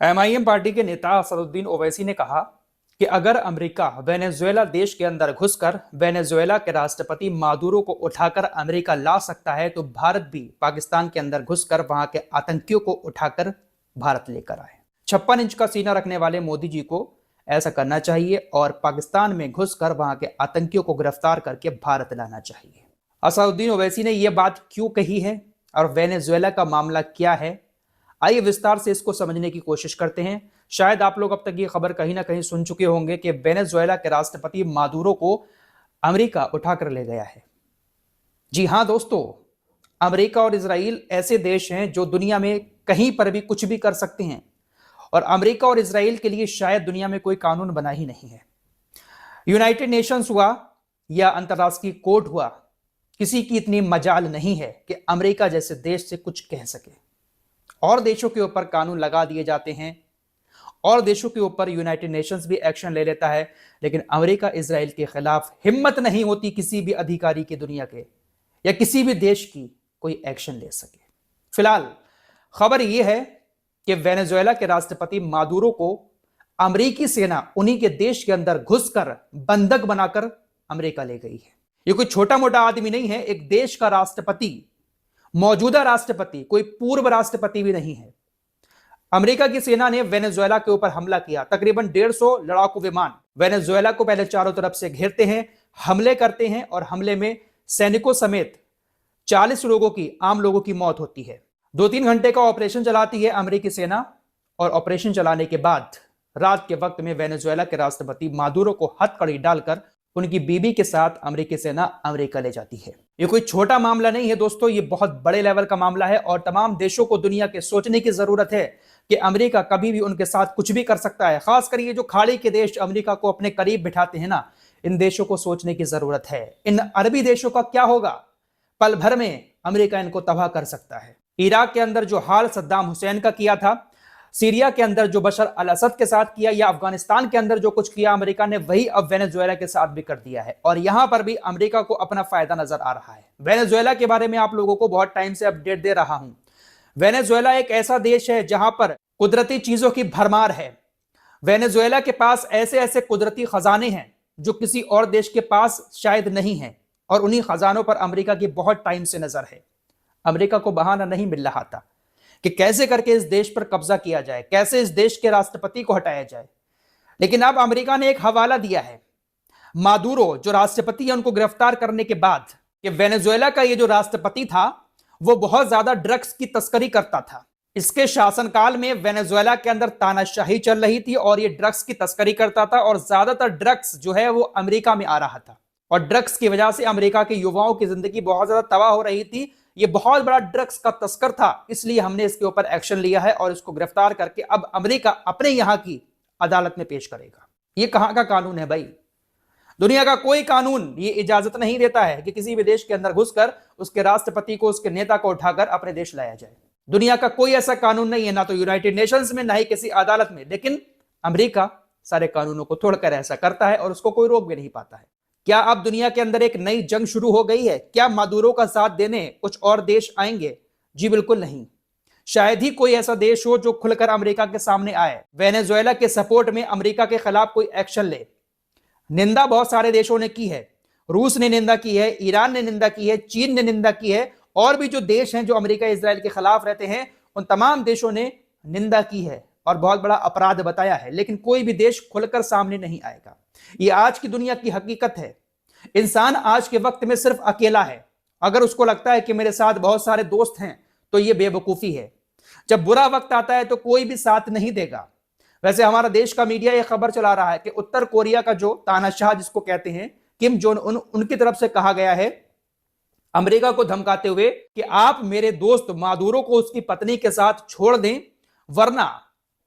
MIM party के नेता असदुद्दीन ओवैसी ने कहा कि अगर अमेरिका वेनेजुएला देश के अंदर घुसकर वेनेजुएला के राष्ट्रपति मादुरो को उठाकर अमेरिका ला सकता है तो भारत भी पाकिस्तान के अंदर घुसकर वहां के आतंकियों को उठाकर भारत लेकर आए। 56 इंच का सीना रखने वाले मोदी जी को ऐसा करना चाहिए और पाकिस्तान में घुसकर वहां के आतंकियों को गिरफ्तार करके भारत लाना चाहिए। असदुद्दीन ओवैसी ने यह बात क्यों कही है और वेनेजुएला का मामला क्या है, आइए विस्तार से इसको समझने की कोशिश करते हैं। शायद आप लोग अब तक ये खबर कहीं ना कहीं सुन चुके होंगे कि वेनेजुएला के राष्ट्रपति मादुरो को अमेरिका उठाकर ले गया है। जी हां दोस्तों, अमेरिका और इजराइल ऐसे देश हैं जो दुनिया में कहीं पर भी कुछ भी कर सकते हैं और अमेरिका और इजराइल के लिए शायद दुनिया में कोई कानून बना ही नहीं है। यूनाइटेड नेशंस हुआ या अंतर्राष्ट्रीय कोर्ट हुआ, किसी की इतनी मजाल नहीं है कि अमेरिका जैसे देश से कुछ कह सके। और देशों के ऊपर कानून लगा दिए जाते हैं और देशों के ऊपर यूनाइटेड नेशंस भी एक्शन ले लेता है, लेकिन अमेरिका इजराइल के खिलाफ हिम्मत नहीं होती किसी भी अधिकारी की दुनिया के या किसी भी देश की कोई एक्शन ले सके। फिलहाल खबर यह है कि वेनेजुएला के राष्ट्रपति मादुरो को अमेरिकी सेना उन्हीं के देश के अंदर घुसकर बंधक बनाकर अमेरिका ले गई है। यह कोई छोटा मोटा आदमी नहीं है, एक देश का राष्ट्रपति, मौजूदा राष्ट्रपति, कोई पूर्व राष्ट्रपति भी नहीं है। अमेरिका की सेना ने वेनेजुएला के ऊपर हमला किया। तकरीबन 150 लड़ाकू विमान वेनेजुएला को पहले चारों तरफ से घेरते हैं, हमले करते हैं और हमले में सैनिकों समेत 40 लोगों की, आम लोगों की मौत होती है। 2-3 घंटे का ऑपरेशन चलाती है अमेरिकी सेना और ऑपरेशन चलाने के बाद रात के वक्त में वेनेजुएला के राष्ट्रपति मादुरो को हथकड़ी डालकर उनकी बीबी के साथ अमेरिकी सेना अमेरिका ले जाती है। ये कोई छोटा मामला नहीं है दोस्तों, ये बहुत बड़े लेवल का मामला है और तमाम देशों को दुनिया के सोचने की जरूरत है कि अमेरिका कभी भी उनके साथ कुछ भी कर सकता है। खासकर ये जो खाड़ी के देश अमेरिका को अपने करीब बिठाते हैं ना, इन देशों को सोचने की जरूरत है। इन अरबी देशों का क्या होगा? पल भर में अमेरिका इनको तबाह कर सकता है। इराक के अंदर जो हाल सद्दाम हुसैन का किया था, सीरिया के अंदर जो बशर अल असद के साथ किया, या अफगानिस्तान के अंदर जो कुछ किया अमेरिका ने, वही अब वेनेजुएला के साथ भी कर दिया है और यहां पर भी अमेरिका को अपना फायदा नजर आ रहा है। वेनेजुएला के बारे में आप लोगों को बहुत टाइम से अपडेट दे रहा हूं। वेनेजुएला एक ऐसा देश है जहां पर कुदरती चीजों की भरमार है। वेनेजुएला के पास ऐसे ऐसे कुदरती खजाने हैं जो किसी और देश के पास शायद नहीं है और उन्हीं खजानों पर अमेरिका की बहुत टाइम से नजर है। अमेरिका को बहाना नहीं मिल रहा था कि कैसे करके इस देश पर कब्जा किया जाए, कैसे इस देश के राष्ट्रपति को हटाया जाए, लेकिन अब अमेरिका ने एक हवाला दिया है। मादुरो जो राष्ट्रपति है उनको गिरफ्तार करने के बाद कि वेनेजुएला का ये जो राष्ट्रपति था वो बहुत ज्यादा ड्रग्स की तस्करी करता था। इसके शासनकाल में वेनेजुएला के अंदर तानाशाही चल रही थी और ये ड्रग्स की तस्करी करता था और ज्यादातर ड्रग्स जो है वो अमेरिका में आ रहा था और ड्रग्स की वजह से अमेरिका के युवाओं की जिंदगी बहुत ज्यादा तबाह हो रही थी। ये बहुत बड़ा ड्रग्स का तस्कर था, इसलिए हमने इसके ऊपर एक्शन लिया है और इसको गिरफ्तार करके अब अमेरिका अपने यहां की अदालत में पेश करेगा। ये कहां का कानून है भाई? दुनिया का कोई कानून ये इजाजत नहीं देता है कि किसी भी देश के अंदर घुसकर उसके राष्ट्रपति को, उसके नेता को उठाकर अपने देश लाया जाए। दुनिया का कोई ऐसा कानून नहीं है, ना तो यूनाइटेड नेशंस में, ना ही किसी अदालत में। लेकिन अमेरिका सारे कानूनों को तोड़कर ऐसा करता है और उसको कोई रोक भी नहीं पाता है। क्या अब दुनिया के अंदर एक नई जंग शुरू हो गई है? क्या मादुरो का साथ देने कुछ और देश आएंगे? जी बिल्कुल नहीं। शायद ही कोई ऐसा देश हो जो खुलकर अमेरिका के सामने आए, वेनेजुएला के सपोर्ट में अमेरिका के खिलाफ कोई एक्शन ले। निंदा बहुत सारे देशों ने की है। रूस ने निंदा की है, ईरान ने निंदा की है, चीन ने निंदा की है और भी जो देश हैं जो अमेरिका इजराइल के खिलाफ रहते हैं उन तमाम देशों ने निंदा की है और बहुत बड़ा अपराध बताया है, लेकिन कोई भी देश खुलकर सामने नहीं आएगा। ये आज की दुनिया की हकीकत है। इंसान आज के वक्त में सिर्फ अकेला है। अगर उसको लगता है कि मेरे साथ बहुत सारे दोस्त हैं तो ये बेवकूफी है। जब बुरा वक्त आता है तो कोई भी साथ नहीं देगा। वैसे हमारा देश का मीडिया ये खबर चला रहा है कि उत्तर कोरिया का जो तानाशाह जिसको कहते हैं किम जोंग उन, उनकी तरफ से कहा गया है अमेरिका को धमकाते हुए कि आप मेरे दोस्त मादुरो को उसकी पत्नी के साथ छोड़ दें वरना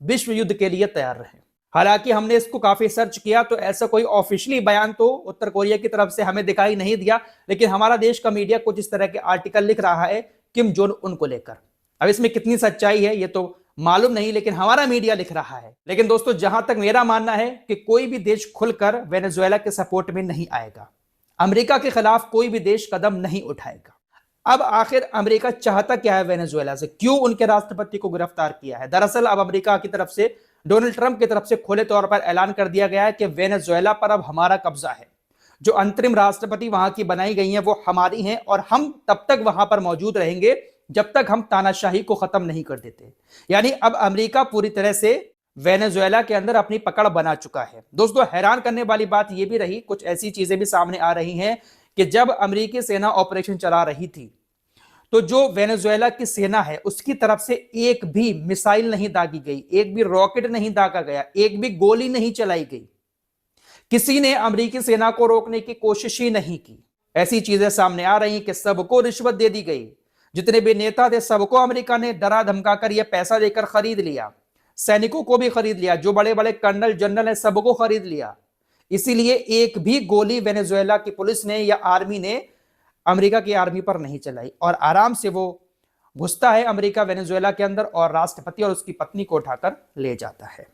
विश्व युद्ध के लिए तैयार रहें। हालांकि हमने इसको काफी सर्च किया तो ऐसा कोई ऑफिशियली बयान तो उत्तर कोरिया की तरफ से हमें दिखाई नहीं दिया, लेकिन हमारा देश का मीडिया कुछ इस तरह के आर्टिकल लिख रहा है किम जोंग उन को लेकर। अब इसमें कितनी सच्चाई है ये तो मालूम नहीं, लेकिन हमारा मीडिया लिख रहा है। लेकिन दोस्तों, जहां तक मेरा मानना है कि कोई भी देश खुलकर वेनेजुएला के सपोर्ट में नहीं आएगा, अमेरिका के खिलाफ कोई भी देश कदम नहीं उठाएगा। अब आखिर अमेरिका चाहता क्या है वेनेजुएला से, क्यों उनके राष्ट्रपति को गिरफ्तार किया है? दरअसल अब अमेरिका की तरफ से, डोनाल्ड ट्रंप की तरफ से खुले तौर पर ऐलान कर दिया गया है कि वेनेजुएला पर अब हमारा कब्जा है। जो अंतरिम राष्ट्रपति वहां की बनाई गई हैं वो हमारी हैं और हम तब तक वहां पर मौजूद रहेंगे जब तक हम तानाशाही को खत्म नहीं कर देते। यानी अब अमेरिका पूरी तरह से वेनेजुएला के अंदर अपनी पकड़ बना चुका है। दोस्तों, हैरान करने वाली बात यह भी रही, कुछ ऐसी चीजें भी सामने आ रही हैं कि जब अमेरिकी सेना ऑपरेशन चला रही थी तो जो वेनेजुएला की सेना है उसकी तरफ से एक भी मिसाइल नहीं दागी गई, एक भी रॉकेट नहीं दागा गया, एक भी गोली नहीं चलाई गई। किसी ने अमेरिकी सेना को रोकने की कोशिश ही नहीं की। ऐसी चीजें सामने आ रही कि सबको रिश्वत दे दी गई, जितने भी नेता थे सबको अमेरिका ने डरा धमकाकर यह पैसा देकर खरीद लिया, सैनिकों को भी खरीद लिया, जो बड़े बड़े कर्नल जनरल है सबको खरीद लिया। इसीलिए एक भी गोली वेनेजुएला की पुलिस ने या आर्मी ने अमेरिका की आर्मी पर नहीं चलाई और आराम से वो घुसता है अमेरिका वेनेजुएला के अंदर और राष्ट्रपति और उसकी पत्नी को उठाकर ले जाता है।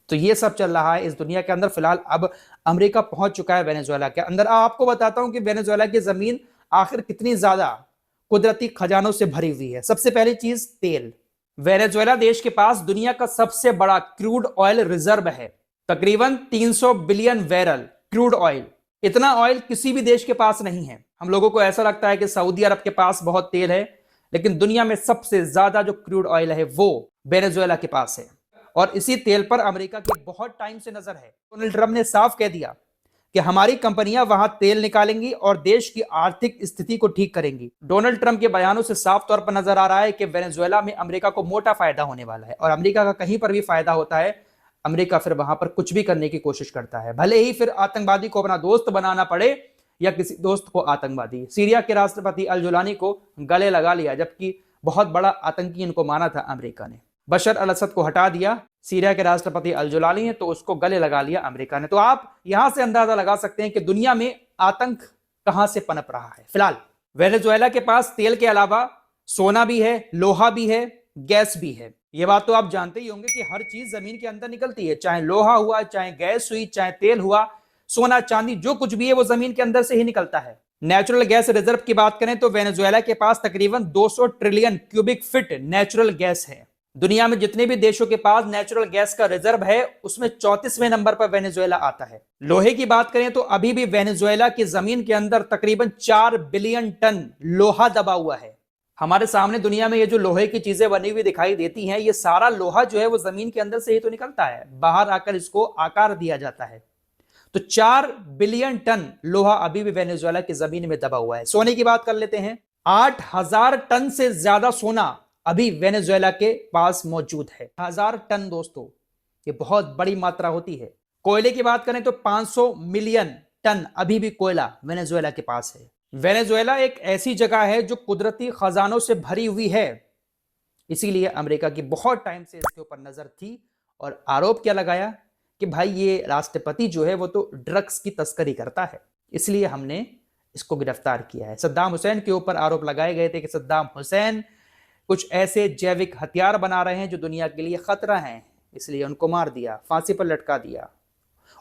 तो ये सब चल रहा है इस दुनिया के अंदर। फिलहाल अब अमेरिका पहुंच चुका है वेनेजुएला के अंदर। आपको बताता हूं कि वेनेजुएला की जमीन आखिर कितनी ज्यादा कुदरती खजानों से भरी हुई है। सबसे पहली चीज तेल। वेनेजुएला देश के पास दुनिया का सबसे बड़ा क्रूड ऑयल रिजर्व है, तकरीबन 300 बिलियन बैरल क्रूड ऑयल। इतना ऑयल किसी भी देश के पास नहीं है। हम लोगों को ऐसा लगता है कि सऊदी अरब के पास बहुत तेल है, लेकिन दुनिया में सबसे ज्यादा जो क्रूड ऑयल है वो वेनेजुएला के पास है और इसी तेल पर अमेरिका की बहुत टाइम से नजर है। डोनाल्ड ट्रंप ने साफ कह दिया कि हमारी कंपनियां वहां तेल निकालेंगी और देश की आर्थिक स्थिति को ठीक करेंगी। डोनाल्ड ट्रंप के बयानों से साफ तौर पर नजर आ रहा है कि वेनेजुएला में अमेरिका को मोटा फायदा होने वाला है और अमेरिका का कहीं पर भी फायदा होता है अमेरिका फिर वहां पर कुछ भी करने की कोशिश करता है, भले ही फिर आतंकवादी को अपना दोस्त बनाना पड़े या किसी दोस्त को आतंकवादी। सीरिया के राष्ट्रपति अल जुलानी को गले लगा लिया, जबकि बहुत बड़ा आतंकी इनको माना था अमेरिका ने। बशर अल असद को हटा दिया सीरिया के राष्ट्रपति अल जुलानी ने, तो उसको गले लगा लिया अमेरिका ने। तो आप यहां से अंदाजा लगा सकते हैं कि दुनिया में आतंक कहां से पनप रहा है। फिलहाल वेनेजुएला के पास तेल के अलावा सोना भी है, लोहा भी है, गैस भी है। ये बात तो आप जानते ही होंगे कि हर चीज जमीन के अंदर निकलती है, चाहे लोहा हुआ, चाहे गैस हुई, चाहे तेल हुआ, सोना चांदी जो कुछ भी है वो जमीन के अंदर से ही निकलता है। नेचुरल गैस रिजर्व की बात करें तो वेनेजुएला के पास तकरीबन 200 trillion cubic feet natural gas है। दुनिया में जितने भी देशों के पास नेचुरल गैस का रिजर्व है उसमें 34वें नंबर पर वेनेजुएला आता है। लोहे की बात करें तो अभी भी वेनेजुएला की जमीन के अंदर तकरीबन 4 बिलियन टन लोहा दबा हुआ है। हमारे सामने दुनिया में ये जो लोहे की चीजें बनी हुई दिखाई देती हैं, ये सारा लोहा जो है वो जमीन के अंदर से ही तो निकलता है, बाहर आकर इसको आकार दिया जाता है। तो 4 बिलियन टन लोहा अभी भी वेनेजुएला की जमीन में दबा हुआ है। सोने की बात कर लेते हैं, 8000 टन से ज्यादा सोना अभी वेनेजुएला के पास मौजूद है। 1000 टन दोस्तों, ये बहुत बड़ी मात्रा होती है। कोयले की बात करें तो 500 मिलियन टन अभी भी कोयला वेनेजुएला के पास है। वेनेजुएला एक ऐसी जगह है जो कुदरती खजानों से भरी हुई है, इसीलिए अमेरिका की बहुत टाइम से इसके ऊपर नजर थी और आरोप क्या लगाया कि भाई ये राष्ट्रपति जो है वो तो ड्रग्स की तस्करी करता है, इसलिए हमने इसको गिरफ्तार किया है। सद्दाम हुसैन के ऊपर आरोप लगाए गए थे कि सद्दाम हुसैन कुछ ऐसे जैविक हथियार बना रहे हैं जो दुनिया के लिए खतरा हैं, इसलिए उनको मार दिया, फांसी पर लटका दिया।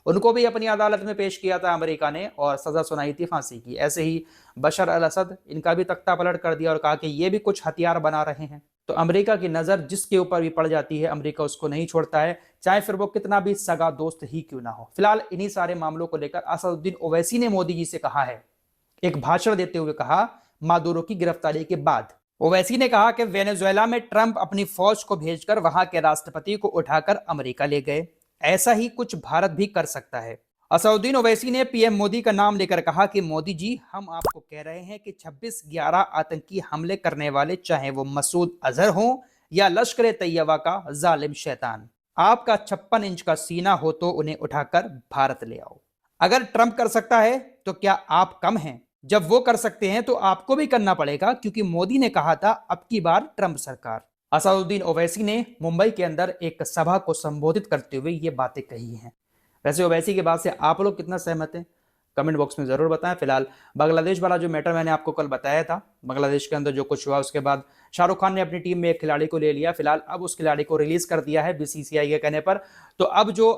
उनको भी अपनी अदालत में पेश किया था अमेरिका ने और सजा सुनाई थी फांसी की। ऐसे ही बशर अल असद, इनका भी तख्ता पलट कर दिया और कहा कि ये भी कुछ हथियार बना रहे हैं। तो अमेरिका की नजर जिसके ऊपर भी पड़ जाती है अमेरिका उसको नहीं छोड़ता है, चाहे फिर वो कितना भी सगा दोस्त ही क्यों ना हो। फिलहाल इन्हीं सारे मामलों को लेकर असदुद्दीन ओवैसी ने मोदी जी से कहा है, एक भाषण देते हुए कहा मादुरो की गिरफ्तारी के बाद। ओवैसी ने कहा कि वेनेजुएला में ट्रंप अपनी फौज को भेजकर वहां के राष्ट्रपति को उठाकर अमेरिका ले गए, ऐसा ही कुछ भारत भी कर सकता है। असदुद्दीन ओवैसी ने पीएम मोदी का नाम लेकर कहा कि मोदी जी, हम आपको कह रहे हैं कि 26/11 आतंकी हमले करने वाले, चाहे वो मसूद अजहर हो या लश्कर तैयबा का जालिम शैतान, आपका 56 इंच का सीना हो तो उन्हें उठाकर भारत ले आओ। अगर ट्रंप कर सकता है तो क्या आप कम हैं? जब वो कर सकते हैं तो आपको भी करना पड़ेगा, क्योंकि मोदी ने कहा था अब की बार ट्रंप सरकार। असदुद्दीन ओवैसी ने मुंबई के अंदर एक सभा को संबोधित करते हुए ये बातें कही हैं। वैसे ओवैसी के बात से आप लोग कितना सहमत हैं कमेंट बॉक्स में जरूर बताएं। फिलहाल बांग्लादेश वाला जो मैटर मैंने आपको कल बताया था, बांग्लादेश के अंदर जो कुछ हुआ, उसके बाद शाहरुख खान ने अपनी टीम में एक खिलाड़ी को ले लिया। फिलहाल अब उस खिलाड़ी को रिलीज कर दिया है बीसीसीआई के कहने पर। तो अब जो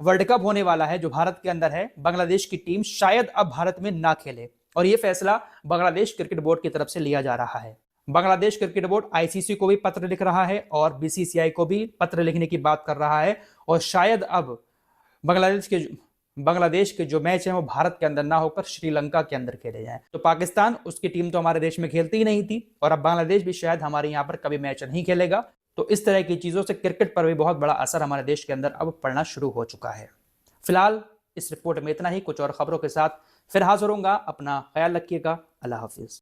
वर्ल्ड कप होने वाला है जो भारत के अंदर है, बांग्लादेश की टीम शायद अब भारत में ना खेले। और ये फैसला बांग्लादेश क्रिकेट बोर्ड की तरफ से लिया जा रहा है। बांग्लादेश क्रिकेट बोर्ड आईसीसी को भी पत्र लिख रहा है और बीसीसीआई को भी पत्र लिखने की बात कर रहा है, और शायद अब बांग्लादेश के जो मैच हैं वो भारत के अंदर ना होकर श्रीलंका के अंदर खेले जाएं। तो पाकिस्तान, उसकी टीम तो हमारे देश में खेलती ही नहीं थी, और अब बांग्लादेश भी शायद हमारे यहाँ पर कभी मैच नहीं खेलेगा। तो इस तरह की चीजों से क्रिकेट पर भी बहुत बड़ा असर हमारे देश के अंदर अब पड़ना शुरू हो चुका है। फिलहाल इस रिपोर्ट में इतना ही। कुछ और खबरों के साथ फिर हाजिर होऊंगा। अपना ख्याल रखिएगा। अल्लाह हाफिज।